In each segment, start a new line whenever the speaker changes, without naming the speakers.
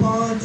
5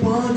5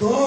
2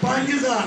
5000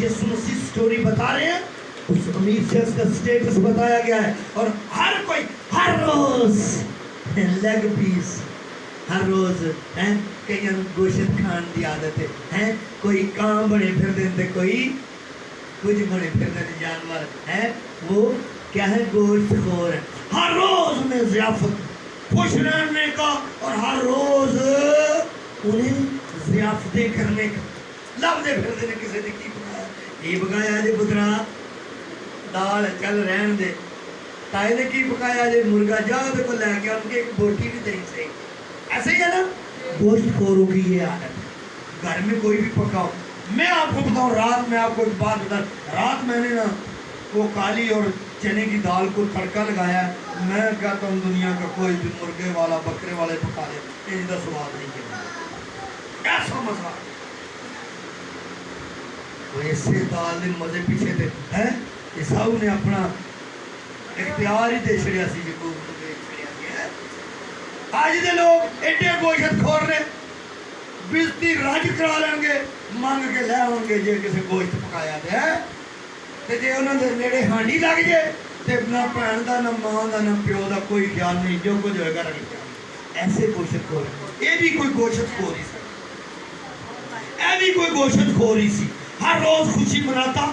یسوع مسیح سٹوری بتا رہے ہیں، اس امیر شخص کا سٹیٹس بتایا گیا ہے، اور ہر کوئی ہر روز لیگ پیس، ہر روز کئی گوشت کھان کی عادت ہے، کوئی کام بڑے پھر دے، کوئی کچھ بڑے پھر دے جانور ہے، وہ کیا ہے، گوشت خور ہے، ہر روز انہیں ضیافت خوش رہنے کا، اور ہر روز انہیں ضیافتیں کرنے کا، لب دے پھر دے کسی نے کی پکایا، یہ پکایا جی پترا دال چل رہن دے، تائے نے کی پکایا جی مرغا، جاؤ دے کو لے کے ان کے ایک بوٹی بھی دیں سے، ایسے ہی ہے نا، گوشت خوروں کی یہ عادت ہے، گھر میں کوئی بھی پکاؤ۔ میں آپ کو بتاؤں، رات میں آپ کو ایک بات بتاؤں، رات میں نے نا وہ کالی اور چنے کی دال کو تڑکا لگایا ہے، میں کہتا ہوں دنیا کا کوئی بھی مرغے والا بکرے والے پکا لے ان کا سواد نہیں کیا، ایسا مزہ ایسے دال دے مزے پیچھے دے ہیں، عیساؤ نے اپنا اختیار ہی دے چھڑیا سی کہ کوئی دے چھڑیا گیا۔ آج دے لوگ ایڈے گوشت خور نے بزتی راج کرا لیں گے، مانگ کے لے ہوں گے جے کسی گوشت پکایا دے، تے جے انہوں نے نیڑے ہانڈی لگ جائے تے نہ بہن دا نہ ماں دا نہ پیو دا کوئی خیال نہیں، جو کچھ ہوئے گا رکھ جائے۔ ایسے گوشت خور ہے، یہ بھی کوئی گوشت خوری سی، یہ بھی کوئی گوشت خوری سی، ہر روز خوشی مناتا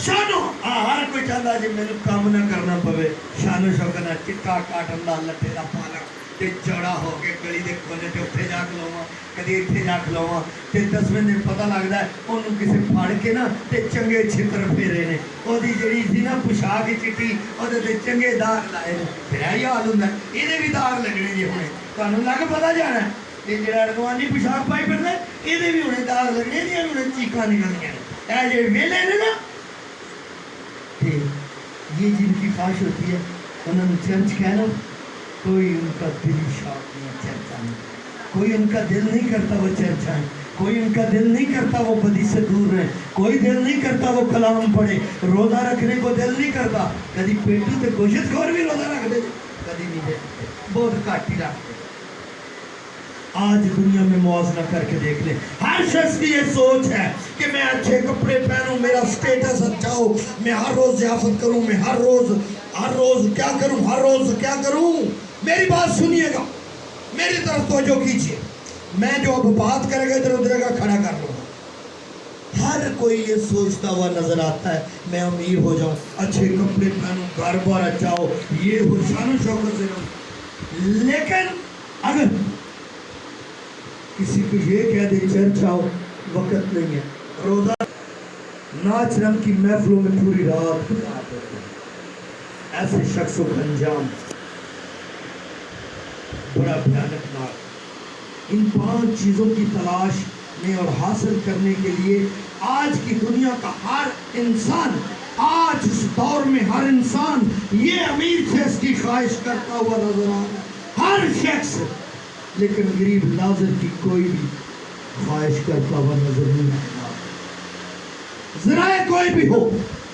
شانو، ہر کوئی چاہتا جی میرے کام نہ کرنا پوے، شانو شوکنا چٹا کاٹن دا لٹے دا پالک تے چوڑا ہو کے گلی دے کونے تے اٹھے جا کھلواں، کدی اتھے جا کھلواں تے 10ویں دن پتہ لگدا ہے اونوں کسے پھاڑ کے نا تے چنگے چھتر پھیرے نے، اودی جڑی سی نا پوشاک چٹی اودے تے چنگے داغ لائے نے، پھر یہ حال ہوندا ہے، ایدے بھی داغ لگنے جی ہونے، تانوں لگ پتہ جانا ہے یہ جڑا اڑوانی پوشاک پائی پھردا ہے ایدے بھی ہونے داغ لگنے جی، ہونے چیخاں نکلنیاں نے، اے جے ویلے نے نا کہ یہ جن کی خواہش ہوتی ہے انہوں نے چرچ کہنا، کوئی ان کا دل شوق نہیں چرچ آنے، کوئی ان کا دل نہیں کرتا وہ چرچ آئے، کوئی ان کا دل نہیں کرتا وہ بدی سے دور رہے، کوئی دل نہیں کرتا وہ کلام پڑھے، روزہ رکھنے کو دل نہیں کرتا، کدی پیٹو تے گوشت خور بھی روزہ رکھ دے، کدی نہیں دے، بہت گھٹ ہی رکھتے۔ آج دنیا میں موازنہ کر کے دیکھ لیں، ہر شخص کی یہ سوچ ہے کہ میں اچھے کپڑے پہنوں، میرا سٹیٹس اچھا ہو، میں ہر روز ضیافت کروں، میں ہر روز کیا کروں، ہر روز کیا کروں۔ میری بات سنیے گا، میری طرف توجہ کیجیے، میں جو اب بات کرے گا ادھر ادھر کا کھڑا کر لوں گا۔ ہر کوئی یہ سوچتا ہوا نظر آتا ہے میں امیر ہو جاؤں، اچھے کپڑے پہنوں، گھر بار اچھا ہو، یہ ہو، شان و شوکت سے رہوں، لیکن اگر کسی کو یہ کہہ دے چرچ آؤ، وقت نہیں ہے، روزہ ناچ رنگ کی محفلوں میں پوری رات گزار دیتے ہیں، ایسے شخصوں کا انجام بڑا بھیانک ناک۔ ان 5 چیزوں کی تلاش میں اور حاصل کرنے کے لیے آج کی دنیا کا ہر انسان، آج اس دور میں ہر انسان یہ امیر شخص کی خواہش کرتا ہوا نظر آ رہا ہے، ہر شخص، لیکن غریب لازر کی کوئی بھی خواہش کرتا ہوا نظر نہیں آتا۔ ذرائع کوئی بھی ہو،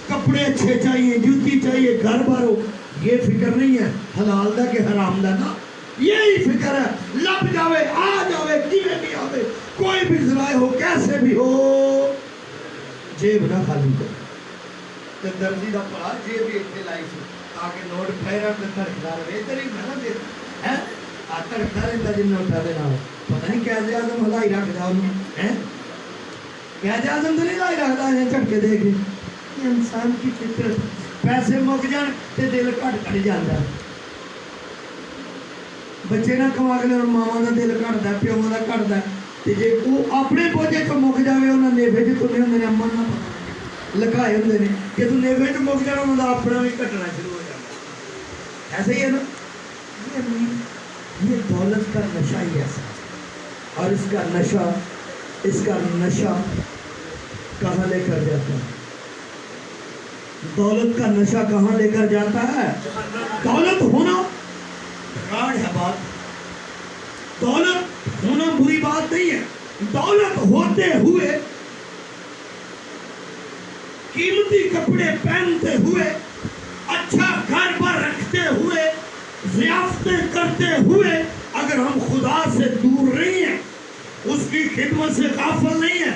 کپڑے اچھے چاہیے، جوتی چاہیے، گھر بار ہو، یہ فکر نہیں ہے حلال دا کہ حرام دا، نا یہی فکر ہے لب جاوے، آ جاوے، کیویں بھی آوے، کوئی بھی ذرائع ہو، کیسے بھی ہو، جیب نہ خالی کرو۔ تے درزی دا پڑا جیب بھی اتنے لائی سی تاکہ نوٹ پھیرا تے تھرکدا رہے، ادھر ہی نہ دے ہیں آتر کھارے جن نے اٹھا دینا ہو، پتہ نہیں قائد اعظم ہلائی رکھ دا انہوں، قائد اعظم تو نہیں لائی رکھ دا ہے، چڑھ کے دیکھ یہ انسان کی فطرت، پیسے مک جان تے دل کٹ جاندہ، بچے نہ کما کے اور ماما دا دل کٹدا، پیو دا کٹدا، تے جے وہ اپنے بوجھے تو مک جاوے انہاں نیبے جو تنے ہوندے نے امن نہ لکھائے ہوندے نے کہ تو نیبے تو مک جانا انہاں دا اپنا بھی کٹنا شروع ہو جاتا، ایسے ہی ہے نا۔ یہ دولت کا نشہ ہی ایسا، اور اس کا نشہ کہاں لے کر جاتا ہے؟ دولت کا نشہ کہاں لے کر جاتا ہے؟ دولت ہونا راڑ ہے بات، دولت ہونا بری بات نہیں ہے، دولت ہوتے ہوئے، قیمتی کپڑے پہنتے ہوئے، اچھا گھر پر رکھتے ہوئے، ضیافتیں کرتے ہوئے، اگر ہم خدا سے دور نہیں ہیں، اس کی خدمت سے غافل نہیں ہیں،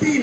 3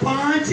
5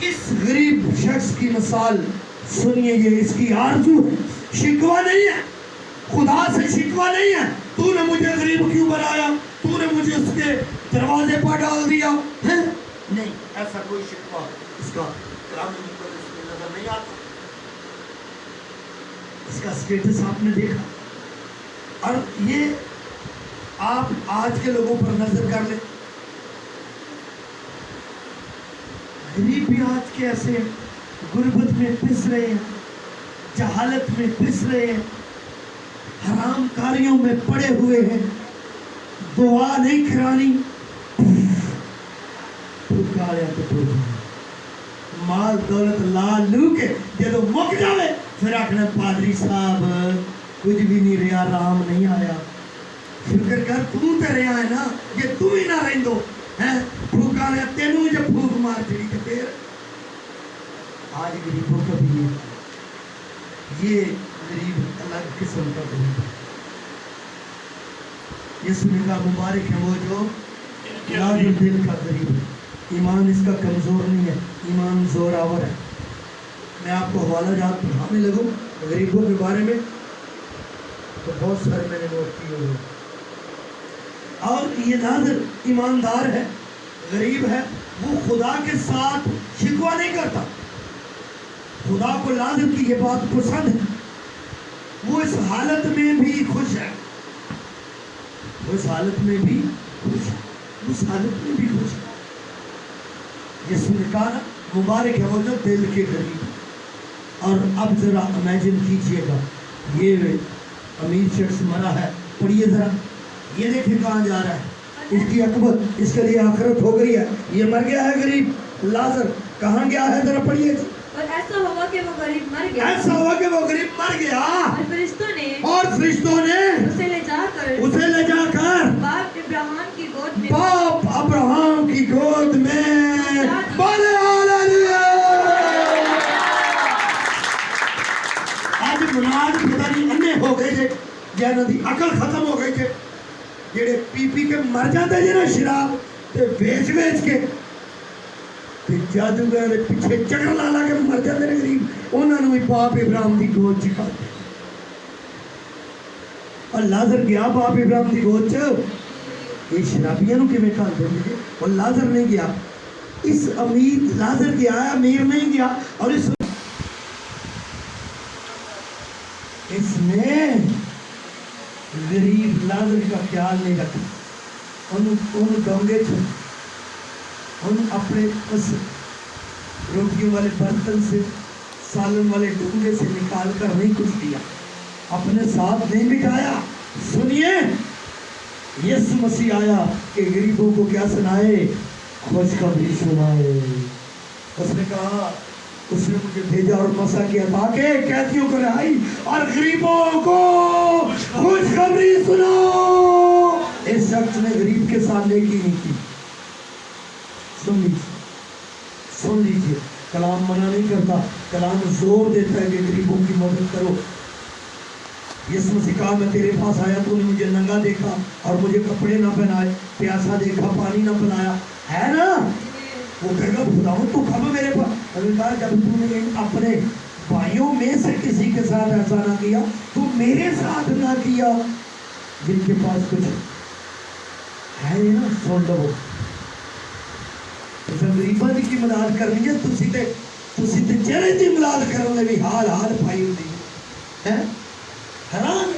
اس غریب شخص کی مثال سنیے، یہ اس کی آرزو ہے، شکوہ نہیں ہے، خدا سے شکوہ نہیں ہے، تو نے مجھے غریب کیوں بنایا، تو نے مجھے اس کے دروازے پر ڈال دیا ہے، نہیں، ایسا کوئی شکوہ اس کا کلام مقدس میں نظر نہیں آتا۔ اس کا سٹیٹس آپ نے دیکھا، اور یہ آپ آج کے لوگوں پر نظر کر لیں، غریب بھی آج کے ایسے ہیں، غربت میں پس رہے ہیں، جہالت میں پس رہے ہیں، حرام کاریوں میں پڑے ہوئے ہیں، دعا نہیں کرانی، پکاریا تو پڑ مال دولت لا لو کے جدو مک جاوے پھر آکھنا پادری صاحب کچھ بھی نہیں رہا، رام نہیں آیا۔ شکر کر تم تے رہا ہے نا، یہ تم ہی نہ رہندو ہیں، پھوکاریا تینوں جب پھوک مار چڑی تو پھر آج غریبوں کا بھی یہ غریب الگ قسم کا غریب ہے۔ یسوع نے کہا مبارک ہے وہ جو نازل دل کا غریب ہے، ایمان اس کا کمزور نہیں ہے، ایمان زور آور ہے۔ میں آپ کو حوالہ جات پڑھانے لگوں غریبوں کے بارے میں تو بہت سارے میں نے نوٹ کیے ہوئے، اور یہ ناظر ایماندار ہے، غریب ہے، وہ خدا کے ساتھ شکوہ نہیں کرتا، خدا کو ناظر کی یہ بات پسند ہے، وہ اس حالت میں بھی خوش ہے، وہ اس حالت میں بھی خوش ہے، اس حالت میں بھی خوش ہے۔ یسوع نے کہا مبارک ہے وہ جو دل کے غریب ہے۔ اور اب ذرا امیجن کیجئے گا، یہ امیر شخص مرا ہے، پڑھیے ذرا، یہ دیکھیں کہاں جا رہا ہے، اس کی عقبت، اس کے لیے آخرت ہو گئی ہے، یہ مر گیا ہے غریب، لازر کہاں گیا ہے، ذرا پڑھیے۔
اور ایسا ہوا کہ وہ غریب مر گیا،
ایسا ہوا کہ وہ غریب مر گیا، اور فرشتوں نے
اسے لے جا کر باپ ابراہیم کی گود میں
باپ ابراہیم کی گود میں بولے ہاللیلویا۔ آج مناد پتہ نہیں انے ہو گئے تھے، جنہاں دی عقل ختم ہو گئی تھے، جڑے پی پی کے مر جاتے جے نا شراب تے بیچ کے تے جادوگر دے پیچھے چکر لا لا کے مر جاتے نے غریب، انہاں نوں بھی باپ ابراہیم دی گود چ کھا دے۔ اور لازر گیا باپ ابراہیم دی گود چ، یہ شرابیاں نوں کیویں کھا دے، اور لازر نہیں گیا، اس امیر لازر گیا ہے، امیر نہیں گیا، اور اس نے غریب لازر کا خیال نہیں رکھا، ان ڈونگے سے ان اپنے اس روٹیوں والے برتن سے سالن والے ڈونگے سے نکال کر نہیں کچھ دیا، اپنے ساتھ نہیں بٹھایا۔ سنیے، یسوع مسیح آیا کہ غریبوں کو کیا سنائے، خوشخبری سنائے۔ اس نے کہا، اس نے مجھے بھیجا اور مسا کیا تاکہ قیدیوں کو رہائی اور غریبوں کو خوشخبری سناؤ۔ اس شخص نے غریب کے ساتھ نیکی نہیں کی۔ سن لیجیے، کلام منع نہیں کرتا، کلام زور دیتا ہے کہ غریبوں کی مدد کرو۔ یسوع مسیح کہا میں تیرے پاس آیا، تو نے مجھے ننگا دیکھا اور مجھے کپڑے نہ پہنائے، پیاسا دیکھا پانی نہ پلایا، ہے نا؟ وہ کہے گا خداوند تو کب میرے پاس، اور کہا جب تو نے اپنے بھائیوں میں سے کسی کے ساتھ ایسا نہ کیا تو میرے ساتھ نہ کیا، جن کے پاس کچھ ہے نا۔ سن لو، غریباں کی مدد کرنی ہے، تسی تے چہرے دی مدد کرنے بھی حال پائی ہوتی ہے۔ حیران،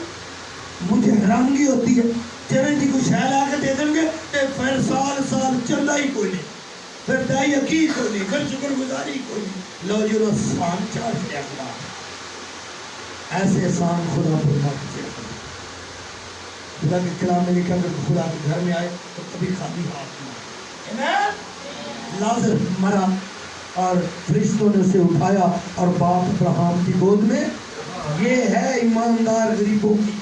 مجھے حیرانگی ہوتی ہے، چہرے دی کو شے لا کے دے دیں گے تے پھر سال چلنا ہی کوئی نہیں، پھر دائی عقید کوئی نہیں، پھر شکر گزاری کوئی نہیں، لو جو احسان چاہ دیا خدا، ایسے احسان خدا پر کیا خدا کے کلام میں لکھا کہ خدا کے گھر میں آئے تو کبھی خالی ہاتھ نہ آئے۔ لازر مرا اور فرشتوں نے اسے اٹھایا اور باپ ابراہیم کی گود میں۔ یہ ہے ایماندار غریبوں کی۔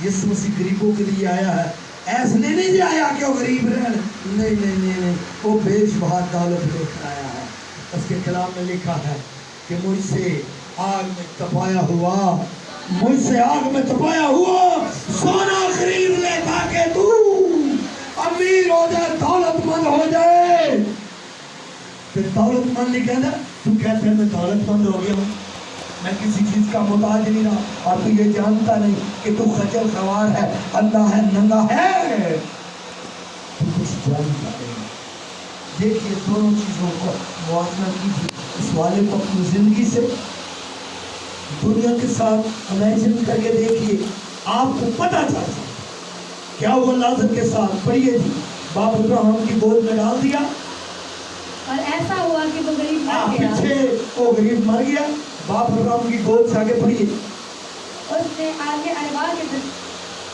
یسوع مسیح غریبوں کے لیے آیا ہے، ایسے نہیں جی آیا کہ وہ غریب رہن، نہیں، وہ بے شبہ دولت لے کر آیا ہے۔ اس کے کلام میں لکھا ہے کہ مجھ سے آگ میں تپایا ہوا سونا خرید لے تاکہ تو امیر ہو جائے، دولت مند ہو جائے۔ پھر دولت مند نہیں کہتا، تو کہتا ہے میں دولت مند ہو گیا ہوں، میں کسی چیز کا محتاج نہیں رہا، اور تو یہ جانتا نہیں کہ تو خجل خوار ہے، اللہ ہے، ننگا ہے، تو کچھ جانتا نہیں۔ دیکھیے دونوں چیزوں کو موازنہ کیجیے، اس والے کو اپنی زندگی سے دنیا کے ساتھ امیجن کر کے دیکھیے، آپ کو پتہ چلتا کیا ہوا لازر کے ساتھ۔ پڑھیے جی، باپ ابراہم کی گود میں ڈال دیا،
اور ایسا ہوا کہ وہ غریب مر گیا،
پیچھے وہ غریب مر گیا، باپ ابراہم کی گود سے آگے پڑھیے،
اس نے آگے اروا کے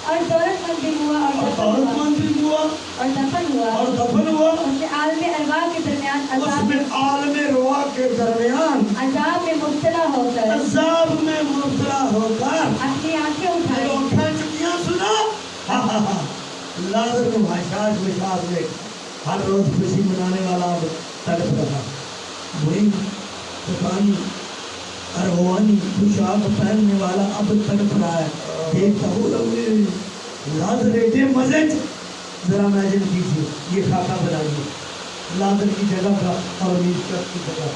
اور دولت مند بھی ہوا اور
اور
دفن
دولت
ہوا
مند بھی ہوا
اور دفن ہوا،
اور دفن ہوا،
اس نے عالم اروا کے درمیان
اس میں عالم روا کے درمیان
عذاب میں مبتلا ہو کر
عذاب میں مبتلا ہو کر
اپنی آنکھیں اٹھائی،
آنکھیں چکیاں سنا، لازر کو بھاشاش بشاش میں ہر روز خوشی منانے والا اب تڑپ رہا، وہی شیطانی ارغوانی پوشاک پہننے والا اب تڑپ رہا ہے، دیکھتا ہو لازر ایٹے مزے ذرا امیجن کیجیے، یہ خاکہ بنائیے لازر کی جگہ کا اور امیر شخص کی جگہ،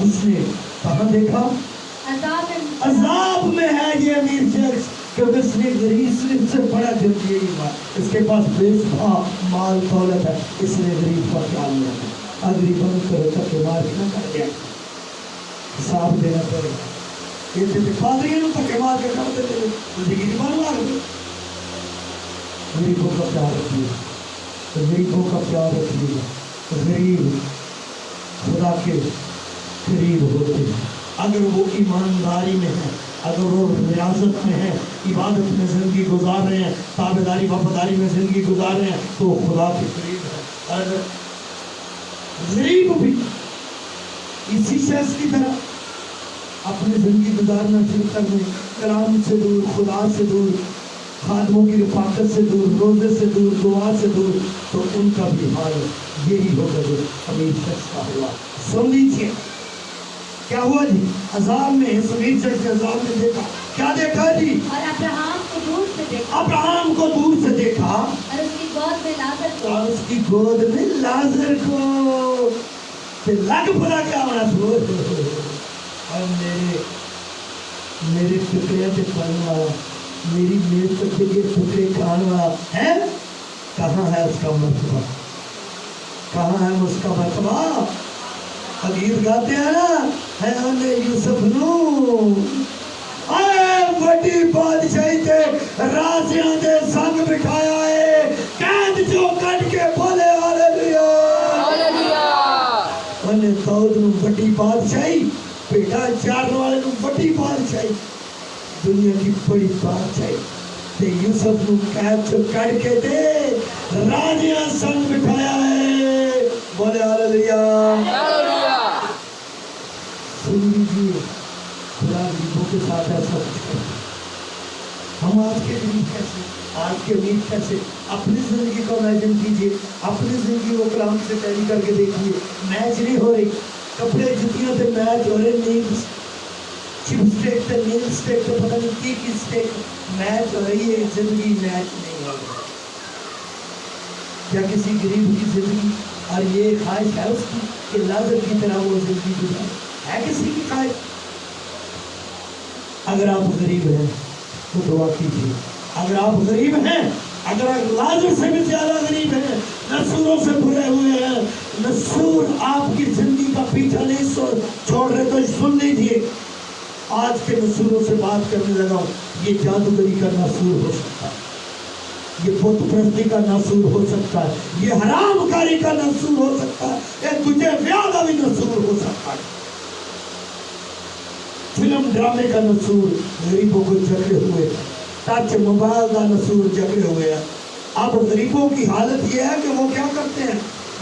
اس نے کہاں دیکھا عذاب میں ہے یہ امیر شخص، کیونکہ اس نے غریب سے بڑا جرم یہی بات، اس کے پاس بے شبہ مال دولت ہے، اس نے غریب کا خیال نہیں رکھا، اگری بند کرو تک مار نہ کر دیا، حساب دینا پڑے گا، یہ تو پادریوں تک مار کے کر دیتے زندگی بنوا رہے، غریبوں کا پیار رکھیے، غریبوں کا پیار رکھیے، غریب خدا کے قریب ہوتے ہیں، اگر وہ ایمانداری میں ہے، اگر وہ ریاضت میں ہے، عبادت میں زندگی گزار رہے ہیں، تابعداری وفاداری میں زندگی گزار رہے ہیں، تو وہ خدا کے قریب ہے۔ اور غریب بھی اسی شخص کی طرح اپنی زندگی گزارنا شروع کر دیں، کلام سے دور، خدا سے دور، خادموں کی رفاقت سے دور، روزے سے دور، دعا سے دور، تو ان کا بھی حال یہی ہوگا جو امیر شخص کا ہوا۔ سن لیجیے کیا ہوا جی، عذاب میں اس امیر شخص کے عذاب میں دیکھا، کیا دیکھا جی،
اور ابراہم کو دور سے دیکھا،
ابراہم کو دور سے دیکھا،
اور اس کی گود میں لازر کو،
اور اس کی گود میں لازر کو، پھر لگ پڑا کیا ہونا سو، اور میرے ٹکڑے سے پڑھنے والا، میری میز پر کے لیے ٹکڑے کھانے والا ہے، کہاں ہے اس کا مرتبہ، کہاں ہے اس کا مرتبہ؟ حدیث گاتے ہیں نا، ہے ہمیں یوسف نو اے بڑی بادشاہی تے رازیاں دے سنگ بٹھایا ہے، قید جو کٹ کے بولے ہاللویا، انہیں داؤد نو بڑی بادشاہی، بیٹا چارن والے نو بڑی بادشاہی، دنیا کی بڑی بادشاہی تے یوسف نو قید جو کٹ کے دے رازیاں سنگ بٹھایا ہے، بولے ہاللویا۔ سن لیجیے خدا غریبوں کے ساتھ ایسا کچھ کرتا ہے، ہم آج کے غریب کیسے، آج کے امیر کیسے، اپنی زندگی کو امیجن کیجیے، اپنی زندگی کو کلام سے ٹیلی کر کے دیکھیے، میچ نہیں ہو رہی، کپڑے جتیوں سے میچ ہو رہے، نیل چپ سٹیک تے نیل سٹیک تے پتہ نہیں کی سٹیک میچ ہو رہی ہے، زندگی میچ نہیں ہو رہی۔ کیا کسی غریب کی زندگی اور یہ خواہش ہے اس کی کہ لازر کی طرح وہ زندگی گزارے، ہے کسی کی خواہش؟ اگر آپ غریب ہیں تو دعا کیجیے، اگر آپ غریب ہیں، اگر لازر سے بھی زیادہ غریب ہیں، نسوروں سے بھرے ہوئے ہیں، نسور آپ کی زندگی کا پیچھا نہیں چھوڑ رہے، تو سن لیجیے آج کے نسوروں سے بات کرنے لگا ہوں، یہ جادوگری کا نسور ہو سکتا ہے، یہ بت پرستی کا نسور ہو سکتا ہے، یہ حرام کاری کا نسور ہو سکتا ہے، یہ تجھے بیاہ کا بھی نسور ہو سکتا ہے، فلم ڈرامے کا نسور غریبوں کو جکڑے ہوئے، ٹچ موبائل کا نسور جکڑے ہوئے ہیں۔ اب غریبوں کی حالت یہ ہے کہ وہ کیا کرتے ہیں،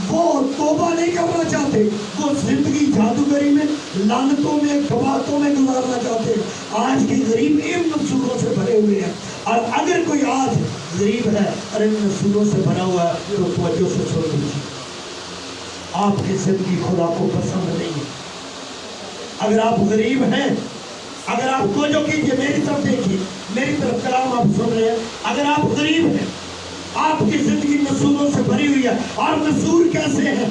وہ توبہ نہیں کرنا چاہتے، وہ زندگی جادوگری میں، لعنتوں میں، کباہتوں میں گزارنا چاہتے ہیں۔ آج کے غریب ان نسوروں سے بھرے ہوئے ہیں، اور اگر کوئی آج غریب ہے اور ان نسوروں سے بھرا ہوا ہے تو توجہ سے سن لیجیے، آپ کی زندگی خدا کو پسند نہیں ہے۔ اگر آپ غریب ہیں، اگر آپ توجہ کیجئے، میری طرف دیکھیے، میری طرف کلام آپ سن رہے ہیں، اگر آپ غریب ہیں، آپ کی زندگی نسوروں سے بھری ہوئی ہے، اور نسور کیسے ہیں؟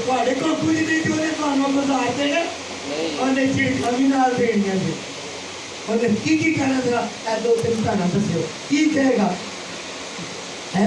ਤੁਹਾਡੇ ਕੋਲ ਕੁਝ ਨਹੀਂ ਤੇ ਉਹਨੇ ਤੁਹਾਨੂੰ ਬਾਜ਼ਾਰ ਦੇਣਾ, ਉਹਨੇ ਚਿੜਕਾਂ ਵੀ ਨਾਲ ਦੇਣੀਆਂ ਜੀ। ਉਹਨੇ ਕੀ ਕਹਿਣਾ ਜਰਾ ਇਹ 2-3 ਘੰਟਾ ਦੱਸਿਓ ਕੀ ਕਹੇਗਾ ਹੈ?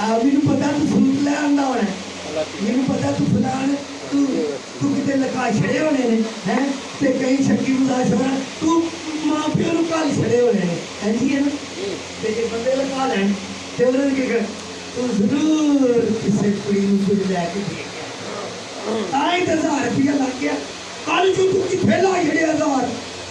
ਮੈਨੂੰ ਪਤਾ ਤੂੰ ਸੂਟ ਲੈ ਆਉਂਦਾ ਹੋਣਾ, ਮੈਨੂੰ ਪਤਾ ਤੂੰ ਫਲਾਣ ਤੂੰ ਕਿਤੇ ਲਗਾ ਛੜੇ ਹੋਣੇ ਨੇ ਹੈ, ਤੇ ਕਈ ਸ਼ੱਕੀ ਬੁਦਾਸ਼ ਹੋਣਾ, ਤੂੰ ਮਾਂ ਪਿਓ ਨੂੰ ਘਰ ਛੜੇ ਹੋਣੇ ਨੇ ਹੈ ਜੀ ਹੈ ਨਾ। ਤੇ ਜੇ ਬੰਦੇ ਲਗਾ ਲੈਣ ਤੇ ਉਹਨਾਂ ਨੇ ਕੀ ਕਰ, ਤੂੰ ਜ਼ਰੂਰ ਕਿਸੇ ਕੁੜੀ ਨੂੰ ਕੁਝ ਲੈ ਕੇ ਦੇ ਗਿਆ, ਤਾਂ ਹੀ 1000 ਰੁਪਇਆ ਲੱਗ ਗਿਆ। ਕੱਲ ਜੋ ਤੂੰ ਕਿੱਥੇ ਲਾ ਜਿਹੜੇ 1000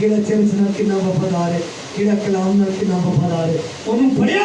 ਕਿਹੜਾ ਚਰਚ ਨਾਲ ਕਿੰਨਾ ਵਫਾਦਾਰ ਹੈ, ਕਿਹੜਾ ਕਲਾਮ ਨਾਲ ਕਿੰਨਾ ਵਫਾਦਾਰ ਹੈ, ਉਹਨੂੰ ਫੜਿਆ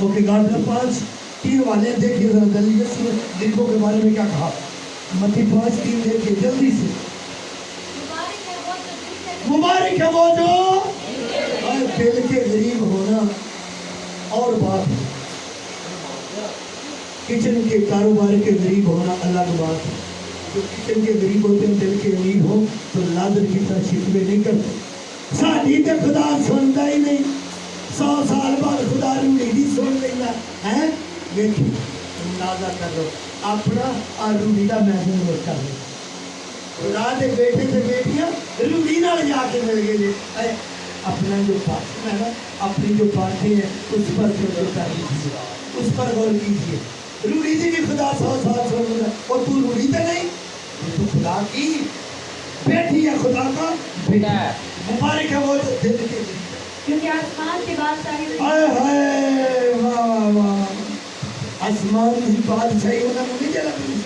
اوکے گاڑی 5:3 والے دیکھیے ذرا جلدی سے غریبوں کے بارے میں کیا کہا. متی 5:3 دیکھیے جلدی سے. مبارک ہے وہ جو دل کے غریب ہونا اور بات ہے. کچن کے کاروبار کے غریب ہونا الگ بات ہے. جو کچن کے غریب ہوتے ہیں دل کے امیر ہو تو لادر کی طرح شکوے نہیں کرتے. ساڈی تے خدا سنتا ہی نہیں. 100 سال بعد خدا روڑی نہیں سن لینا ہے. دیکھیں اندازہ کر لو اپنا اور روڑی کا محسوس کر لو. خدا دے بیٹے تے بیٹیاں روڑی نال جا کے مل گئے. اپنا جو بات ہے نا اپنی جو باتیں ہیں اس پر کر لیجیے, اس پر غور کیجیے. روڑی دی بھی خدا 100 سال سن لینا اور تو روڑی تے نہیں. یہ تو خدا کی بیٹی ہے, خدا کا بیٹا ہے. مبارک ہے وہ جو دل کے
کیونکہ آسمان کے بادشاہی
ہائے ہائے واہ واہ آسمان کی بادشاہی ہونا مجھے کیا لگتا ہے.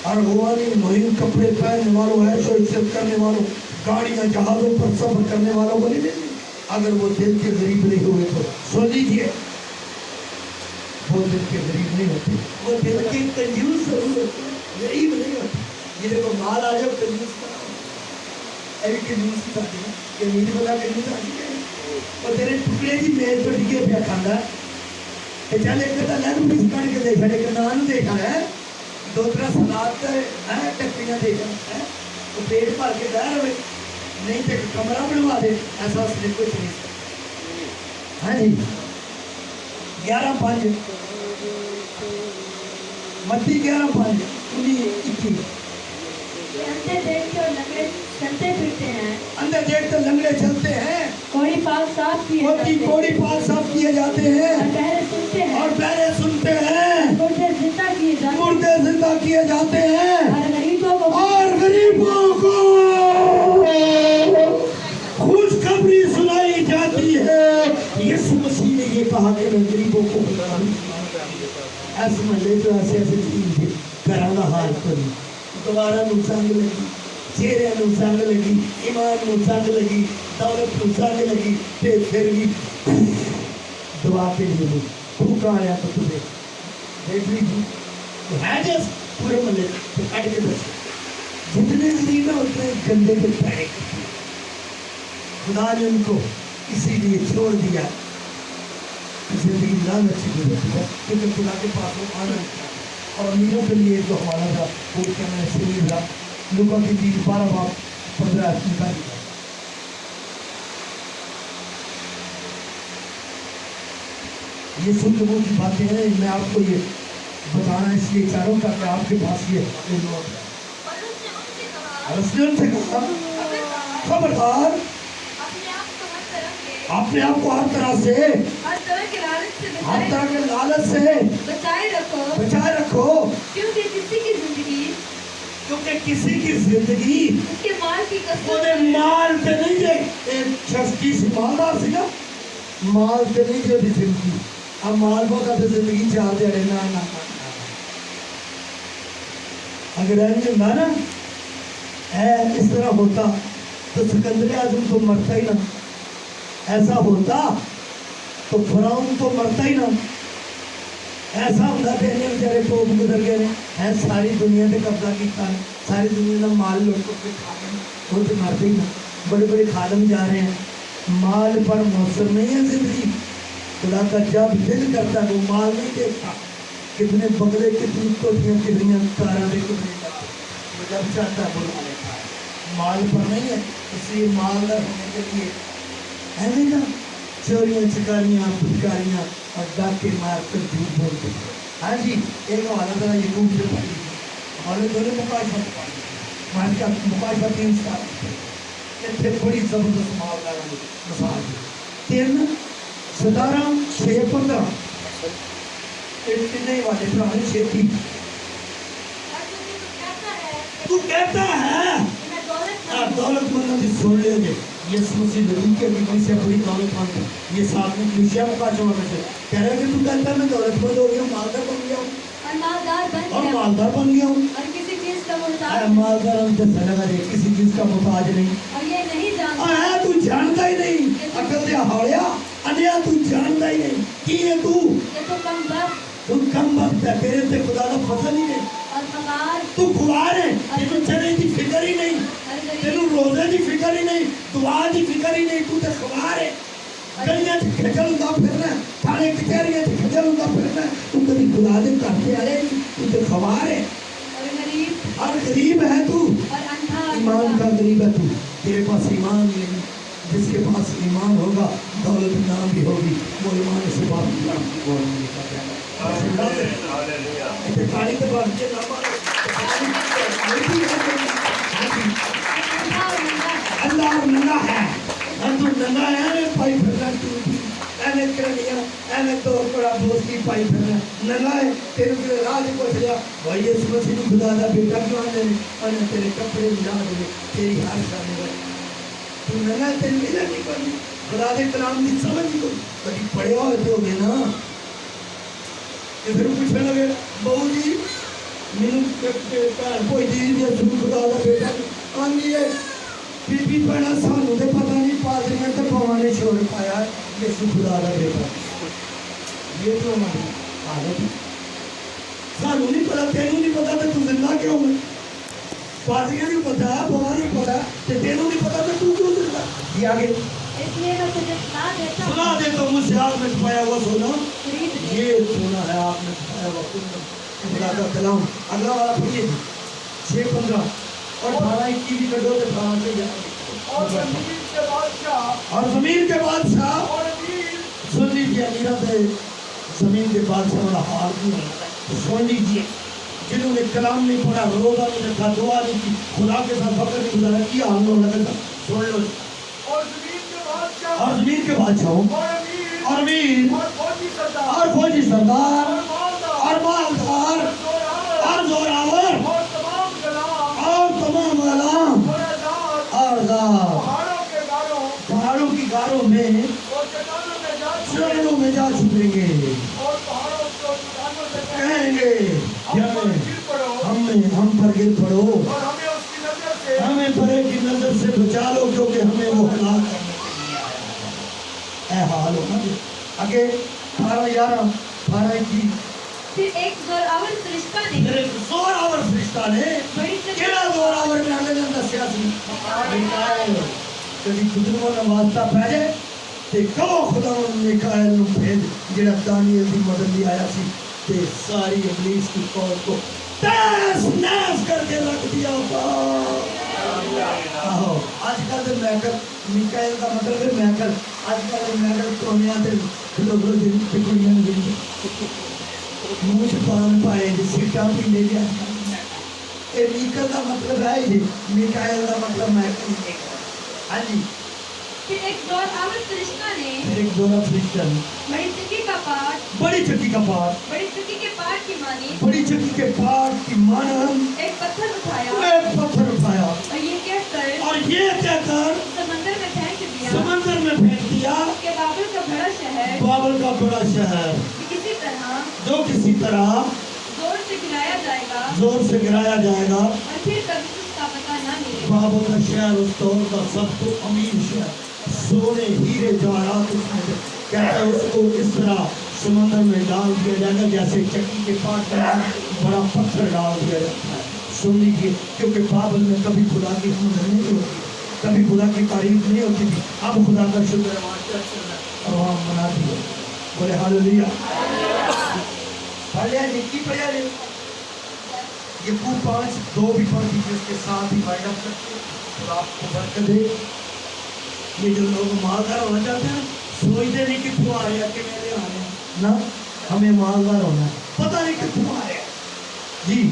اور غوانی مہین کپڑے پہننے والوں عیش و عشرت کرنے والوں گاڑیاں جہازوں پر سفر کرنے والوں کو نہیں ملتی اگر وہ دل کے غریب نہیں ہوئے تو. سن لیجیے وہ دل کے غریب نہیں ہوتے, وہ دل کے کنجوس ضرور ہوتے, غریب نہیں ہوتے. یہ دیکھو مال آ جاؤ کنجوس کرا ایوی کنجوس کی ساتھی ہے کہ میری بلا کنجوس آتی ہے اور تیرے ٹکڑے کی میز پر ڈگے پہ کھانا ہے. چل ایک کتا لہن بھی کڑ کے دیکھا لیکن نان دیکھا ہے 2-3 سلاد ہے ٹکڑیاں دیکھا ہے تو پیٹ بھر کے دہ ہوئے نہیں تو کمرہ بنوا دے. ایسا اس نے کچھ نہیں. ہاں جی 11:5 متی 11:5 19:21
اندھے دیکھتے اور لنگڑے چلتے پھرتے ہیں.
اندھے دیکھتے لنگڑے چلتے ہیں.
کوڑی پاک صاف کیے جاتے ہیں.
کوڑی پاک صاف کیے جاتے ہیں.
اور بہرے سنتے ہیں.
اور بہرے سنتے ہیں.
مردے زندہ کیے جاتے ہیں.
مردے زندہ کیے جاتے ہیں.
اور غریبوں کو
خوشخبری سنائی جاتی ہے. یسوع مسیح نے یہ کہا کہ میں غریبوں کو ایسے ملے تو ایسے چیز کرانا حال کری. دوبارہ نقصان لگی, چہرے نقصان لگی, ایمان نقصان لگی, دولت نقصان لگی, پھر بھی دعا کے لیے بھوکا آیا تو تمہیں دیکھ لیجیے ہے جیسے پورے ملے تو کٹ کے دس جتنے غریب ہیں اتنے گندے کے پیڑے. خدا نے ان کو اسی لیے چھوڑ دیا. زندگی لالچ کی ہوتی ہے کیونکہ خدا کے پاس وہ آنا اور امیروں کے لیے جو ہمارا تھا وہ کیا میں نے سنی تھا لوکا کی 12:15 نکال دیا. یہ سن لوگوں کی باتیں ہیں. میں آپ کو یہ بتانا اس لیے چاہ رہا ہوں تاکہ آپ کے پاس یہ اس نے ان سے کہا خبردار اپنے آپ کو ہر طرح سے
ہر طرح
کے لالچ سے
بچائے رکھو کیونکہ کسی کی زندگی اس کے مال کی قسم
مال سے نہیں ہے. ایک شخص کی مالدار سی نا مال سے نہیں جو زندگی اب مال کو کا زندگی چاہتے ہیں نا اگر ایسے ہوتا نا اس طرح ہوتا تو سکندر اعظم تو مرتا ہی نہ. ایسا ہوتا تو فرعون تو مرتا ہی نہ. ایسا ہوتا کہ انہیں بیچارے تو گزر گئے ہیں ساری دنیا نے قبضہ کیا ہے, ساری دنیا نے مال لوٹوں کے کھا گئے, وہ تو مرتے ہی نہ. بڑے بڑے خادم جا رہے ہیں. مال پر موثر نہیں ہے زندگی. خدا کا جب دل کرتا ہے وہ مال نہیں دیکھتا. کتنے بگلے کتنی کوٹیاں کتنی کاراں کتنے جب چاہتا ہے بلا لیتا ہے. مال پر نہیں ہے. اس لیے مالدار ہونے کے لیے ہے نہیں نا چوریاں چکاریاں پھٹکاریاں اور ڈاکے مار کر جھوٹ بولتے ہیں. ہاں جی ایک حوالہ ذرا یعقوب سے پڑھی حوالے دونوں مقاشفہ مقاشفہ 3 سال اتنے بڑی زبردست مالدار مثال 3 17 6 15 اتنے والے پرانے 6 3 تو کہتا ہے دولت مندوں کی سن لے گے. یسوع مسیح نبی کے نبی سے بڑی دولت مند ہے. یہ ساتھ میں کلیسیا مقاشفہ میں سے کہہ رہا ہے کہ تو کہتا ہے میں دولت مند ہو گیا ہوں, مالدار بن گیا ہوں اور مالدار بن گیا ہوں.
اور کسی چیز کا محتاج
مالدار ہم سے لگا دے کسی چیز کا محتاج نہیں.
اور یہ نہیں
تو جانتا ہی نہیں. عقل دے ہاڑیا انیا تو جانتا ہی نہیں کی ہے تو
یہ تو کم وقت
کم وقت ہے تیرے تے خدا کا فضل ہی نہیں
اور خبر
تو خوار ہے تینوں چنے دی فکر ہی نہیں تینوں روزے دی فکر ہی نہیں دعا دی فکر ہی نہیں تو تے خوار ہے گلیاں تے کھجل ہوندا پھرنا تھانے کچہریاں تے کھجل ہوندا پھرنا تو کبھی خدا دے گھر تے آئے تو تے خوار ہے اور غریب ہے تو
اور اندھا
ایمان کا غریب ہے تو تیرے پاس ایمان ہی نہیں جس کے پاس ایمان ہوگا دولت نہ بھی ہوگی وہ ایمان سے بات کی غور نہیں کرتا ہے تاریخ کے بعد یہ نام اللہ ننگا ہے ہم تو ننگا ہے پائی پھرنا ایویں کرنیا ایویں تو بڑا دوستی پائی پھرنا ننگا ہے تیرے کے راج کو چلیا بھائی اس مسیح خدا دا بیٹا کیوں آنے اور تیرے کپڑے ملا دے تیری ہر شان ہے تو ننگا تیرے ملا نہیں کرنی خدا دے کلام کی سمجھ نہیں کوئی کبھی پڑھے ہوئے تو ہوگے نا کہ پھر پوچھنے لگے بہو جی مینوں کوئی چیز یا ضرور خدا دا بیٹا آنگی ہے بی بی پڑھا سانوں دے پتہ نہیں پادریاں تے پاواں نے چھوڑ پایا یسوع خدا دا بیٹا یہ تو ہماری حالت ہے سانوں نہیں پتا تینوں نہیں پتا تے تو زندہ کیوں ہے پادریاں نہیں پتا پاواں نہیں پتا تے تینوں نہیں پتا تے تو کیوں زندہ یہ آگے
اس لیے میں تجھے
سنا دے تو مجھ سے آپ نے چھپایا ہوا سونا یہ سونا ہے آپ نے چھپایا ہوا سونا خدا کا کلام اگلا والا پڑھیے 6:15 اور 18:21 بھی کڈو تے 18 سے
اور زمین کے بادشاہ
اور زمین کے بادشاہ
اور امیر
سن لیجیے امیرت ہے زمین کے بادشاہ والا حال بھی ہے سن لیجیے جنہوں نے کلام نہیں پڑھا روزہ نہیں رکھا دعا نہیں کی خدا کے ساتھ وقت نہیں گزارا کیا حال ہونے لگا سن لو
اور زمین کے بادشاہ
اور زمین کے بادشاہوں اور امیر
اور فوجی سردار
اور فوجی سردار
اور مالدار
اور مالدار اور زوراور
اور تمام غلام
اور تمام غلام
اور آزاد
اور غار
پہاڑوں کے گاروں
پہاڑوں کی غاروں میں
اور چٹانوں میں جا چھپے
چرنوں میں جا چھپیں گے
اور پہاڑوں کے اور چٹانوں سے
کہیں گے
ہم پر گر پڑو
ہم پر گر پڑو
اور ہمیں اس کی نظر سے
ہمیں پرے کی نظر سے بچا لو کیونکہ ہمیں وہ ہلاک کرنے کے لیے آیا ہے اے حال ہونا آگے 18:11
پھر ایک زوراور فرشتہ نے
میرے زور آور فرشتہ نے
بڑی چکی
کیڑا زور آور میں آگے جاندہ سیاسی میکائل کبھی خدموں نے واسطہ پہلے تے کہو خدا میکائل نو بھیج جڑا دانیل دی مدد لی آیا سی تے ساری ابلیس کی قوم کو تیس نیس کر کے رکھ دیا ہوگا آج کل دے میکل میکائل کا مطلب ہے میکل آج کل دے میکل کونیاں تے لوگوں دن پکڑیاں دن مجھ پان پائے جی سیٹا بھی لے جا اے میکل کا مطلب ہے جی میکائل کا مطلب میکل ہاں جی
پھر ایک زوراور فرشتہ نے
ایک دورہ فرشتہ نے
بڑی چکی کا پاٹ
بڑی چکی کا پاٹ
بڑی چکی کے پاٹ کی مانی
بڑی چکی کے پاٹ کی مانند
ایک پتھر اٹھایا
ایک پتھر اٹھایا
اور یہ کہہ کر
اور یہ کہہ کر
سمندر میں پھینک دیا
سمندر میں پھینک دیا
کہ بابل کا بڑا شہر
بابل کا بڑا شہر
کسی طرح
جو کسی طرح
زور سے گرایا جائے گا
زور سے گرایا جائے گا
اور پھر کبھی اس کا پتہ نہ ملے گا
بابل کا شہر اس دور کا سب تو امیر شہر سونے ہیرے جواہرات اس میں کہتا ہے اس کو اس طرح سمندر میں ڈال دیا جائے گا جیسے چکی کے پاٹ میں بڑا پتھر ڈال دیا جاتا ہے سن لیجیے کیونکہ بابل میں کبھی خدا کی حمد نہیں ہوتی کبھی خدا کی تعریف نہیں ہوتی تھی اب خدا کا شکر ہے اور وہاں منا دیا بولے ہاللویا پڑھیا نکی پڑھیا لے یہ کو 5 2 بھی پڑھ دیجیے اس کے ساتھ ہی بائنڈ اپ کرتے اور آپ کو برکت دے یہ جو لوگ مالدار ہونا چاہتے ہیں سوچتے نہیں کہ تو آ رہے ہیں کہ میرے آ رہے ہیں نا ہمیں مالدار ہونا ہے پتہ نہیں کہ تم آ رہے ہیں جی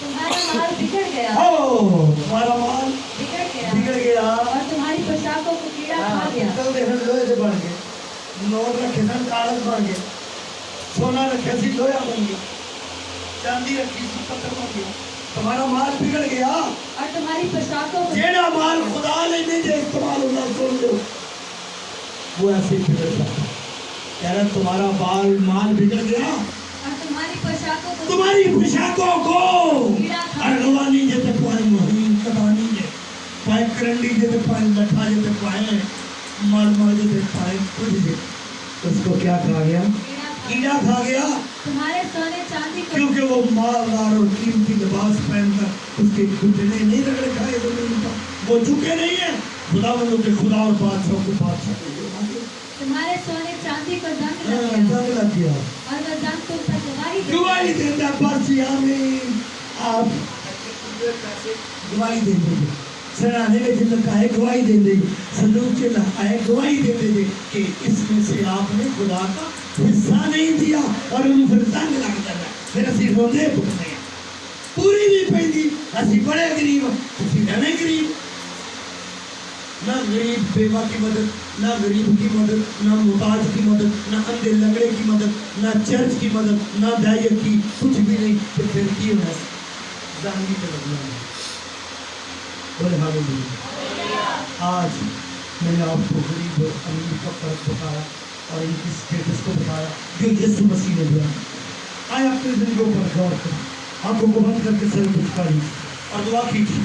تمہارا مال بگڑ گیا
تمہارا مال بگڑ گیا
اور تمہاری پوشاکوں کو کیڑا کھا گیا
کل دیکھیں لوہے سے بن گئے نوٹ رکھے سن کاغذ بن گئے سونا رکھے سی لوہا بن گیا چاندی رکھی سی پتھر بن گیا تمہارا مال بگڑ گیا
اور تمہاری پوشاکوں کو
جیڑا مال خدا نے نہیں دے استعمال ہونا سن لو وہ ایسے بگڑ جاتا کہہ رہا تمہارا مال بگڑ گیا
اور تمہاری پوشاکوں کو
تمہاری پوشاکوں کو
کیڑا کھا
اروانی جیتے پائے مہین کبانی جے پائے کرنڈی جیتے پائے لٹھا جیتے پائے مال جیتے اس کو کیا کہا گیا؟ کیڑا کھا گیا،
تمہارے سونے چاندی کو
کیونکہ وہ مالدار اور قیمتی لباس پہن کر اس کے گھٹنے نہیں رگڑ کھائے زمین پر، وہ جھکے نہیں ہیں، خداوندوں کے خدا اور بادشاہوں کے بادشاہ کے لیے
تمہارے سونے چاندی کو جنگ لگ گیا
جنگ لگ گیا،
اور وہ جنگ تم پر
گواہی دیتا پرچی آمین، آپ گواہی دے دیں گے، سرانے میں جن لگا ہے گواہی دے دیں گے، صندوق سے لگا ہے گواہی دے دیں گے کہ اس میں سے آپ نے خدا کا حصہ نہیں دیا، اور انہوں پھر زنگ لگ جانا، پھر اسی روندے بکنے ہیں، پوری نہیں پہنی، اسی بڑے گریب، اسی رہنے گریب، نہ غریب بیوہ کی مدد، نہ غریب کی مدد، نہ محتاج کی مدد، نہ اندھے لنگڑے کی مدد، نہ چرچ کی مدد، نہ دائیہ کی، کچھ بھی نہیں، تو پھر کیوں ہے زانگی پہ لگنا ہے۔ بولے ہالےلویا۔ آج میں نے آپ کو غریب اور امیر کا فرق بتایا اور ان کی سٹیٹس کو بتایا جو یسوع مسیح نے دیا۔ آئے اپنی زندگیوں پر غور کریں، آنکھوں کو بند کر کے سر جھکائیے اور دعا کیجیے۔